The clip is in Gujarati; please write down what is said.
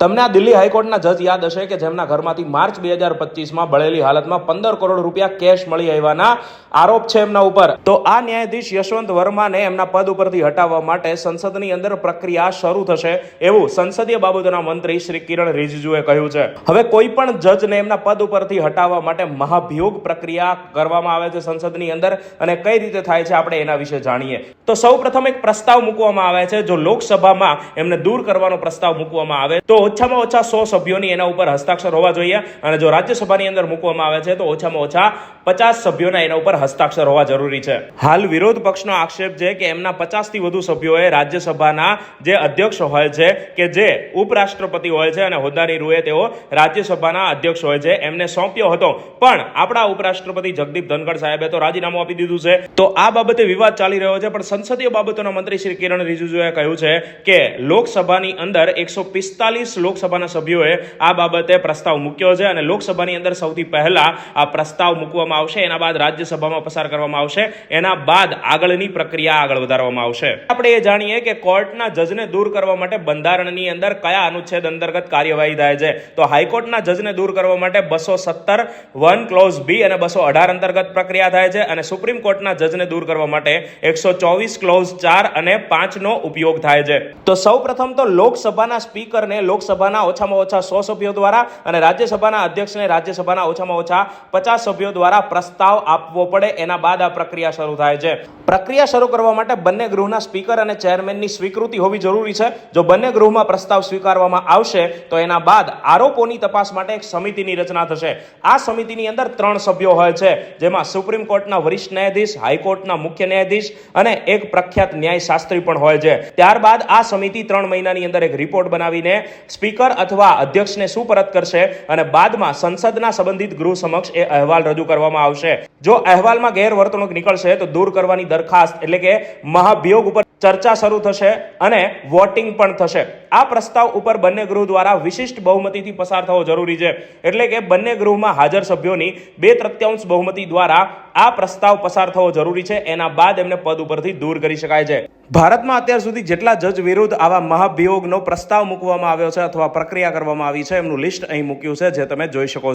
તમને આ દિલ્હી હાઈકોર્ટના જજ યાદ હશે કે જેમના ઘરમાંથી માર્ચ 2025માં બળેલી હાલતમાં 15 કરોડ રૂપિયા કેશ મળી આવ્યાના આરોપ છે એમના ઉપર. તો આ ન્યાયાધીશ યશવંત વર્માને એમના પદ ઉપરથી હટાવવા માટે સંસદની અંદર પ્રક્રિયા શરૂ થશે એવું સંસદીય બાબતોના મંત્રી શ્રી કિરણ રિજિજુએ કહ્યું છે. હવે કોઈ પણ જજને એમના પદ ઉપરથી હટાવવા માટે મહાભિયોગ પ્રક્રિયા કરવામાં આવે છે સંસદની અંદર, અને કઈ રીતે થાય છે આપણે એના વિશે જાણીએ. તો સૌપ્રથમ એક પ્રસ્તાવ મૂકવામાં આવે છે. જો લોકસભામાં એમને દૂર કરવાનો પ્રસ્તાવ મૂકવામાં આવે તો ઓછામાં ઓછા 100 સભ્યોની એના ઉપર હસ્તાક્ષર હોવા જોઈએ, અને જો રાજ્યસભાની અંદર મૂકવામાં આવે છે તો ઓછામાં ઓછા 50 સભ્યોના એના ઉપર હસ્તાક્ષર હોવા જરૂરી છે. હાલ વિરોધ પક્ષનો આક્ષેપ છે કે એમના 50 થી વધુ સભ્યોએ રાજ્યસભાના જે અધ્યક્ષ હોય છે કે જે ઉપરાષ્ટ્રપતિ હોય છે અને હોદ્દાની રૂએ તેઓ રાજ્યસભાના અધ્યક્ષ હોય છે એમને સોંપ્યો હતો, પણ આપણા ઉપરાષ્ટ્રપતિ જગદીપ ધનખડ સાહેબે તો રાજીનામું આપી દીધું છે. તો આ બાબતે વિવાદ ચાલી રહ્યો છે, પણ સંસદીય બાબતોના મંત્રી શ્રી કિરણ રિજિજુએ કહ્યું છે કે લોકસભાની અંદર 145 લોકસભાના સભ્યોએ આ બાબતે પ્રસ્તાવ મૂક્યો છે, અને લોકસભાની અંદર સૌથી પહેલા આ પ્રસ્તાવ મૂકવામાં આવશે, એના બાદ રાજ્યસભામાં પસાર કરવામાં આવશે, એના બાદ આગળની પ્રક્રિયા આગળ વધારવામાં આવશે. આપણે એ જાણીએ કે કોર્ટના જજને દૂર કરવા માટે બંધારણની અંદર કયા અનુચ્છેદ અંતર્ગત કાર્યવાહી થાય છે. તો હાઈકોર્ટના જજને દૂર કરવા માટે 217 1 ક્લોઝ બી અને 218 અંતર્ગત પ્રક્રિયા થાય છે, અને સુપ્રીમ કોર્ટના જજને દૂર કરવા માટે 124 ક્લોઝ 4 અને 5 નો ઉપયોગ થાય છે. તો સૌપ્રથમ તો લોકસભાના સ્પીકરને લોકસભાના ઓછામાં ઓછા 100 સભ્યો દ્વારા અને રાજ્યસભાના અધ્યક્ષને રાજ્યસભાના ઓછામાં ઓછા 50 સભ્યો દ્વારા પ્રસ્તાવ આપવો પડે, એના બાદ આ પ્રક્રિયા શરૂ થાય છે. પ્રક્રિયા શરૂ કરવા માટે બંને ગૃહના સ્પીકર અને ચેરમેનની સ્વીકૃતિ હોવી જરૂરી છે. જો બંને ગૃહમાં પ્રસ્તાવ સ્વીકારવામાં આવશે તો એના બાદ આરોપોની તપાસ માટે એક સમિતિની રચના થશે. આ સમિતિની અંદર 3 સભ્યો હોય છે, જેમાં સુપ્રીમ કોર્ટના વરિષ્ઠ ન્યાયાધીશ, હાઈકોર્ટના મુખ્ય ન્યાયાધીશ અને એક પ્રખ્યાત ન્યાયશાસ્ત્રી પણ હોય છે. ત્યારબાદ આ સમિતિ 3 મહિનાની અંદર એક રિપોર્ટ બનાવીને સ્પીકર અથવા અધ્યક્ષને સુપરત કરશે, અને બાદમાં સંસદના સંબંધિત ગૃહ સમક્ષ એ અહેવાલ રજૂ કરવામાં આવશે. જો અહેવાલમાં ગેરવર્તણૂક નીકળશે તો દૂર કરવાની દરખાસ્ત એટલે કે મહાભિયોગ ઉપર ચર્ચા શરૂ થશે અને વોટિંગ પણ થશે. આ પ્રસ્તાવ ઉપર બંને ગૃહ દ્વારા વિશિષ્ટ બહુમતીથી પસાર થવો જરૂરી છે, એટલે કે બંને ગૃહમાં હાજર સભ્યોની 2/3 બહુમતી દ્વારા આ પ્રસ્તાવ પસાર થવો જરૂરી છે. એના બાદ એમને પદ ઉપરથી દૂર કરી શકાય છે. ભારતમાં અત્યાર સુધી જેટલા જજ વિરુદ્ધ આવા મહાભિયોગનો પ્રસ્તાવ મૂકવામાં આવ્યો છે અથવા પ્રક્રિયા કરવામાં આવી છે એમનું લિસ્ટ અહીં મૂક્યું છે, જે તમે જોઈ શકો છો.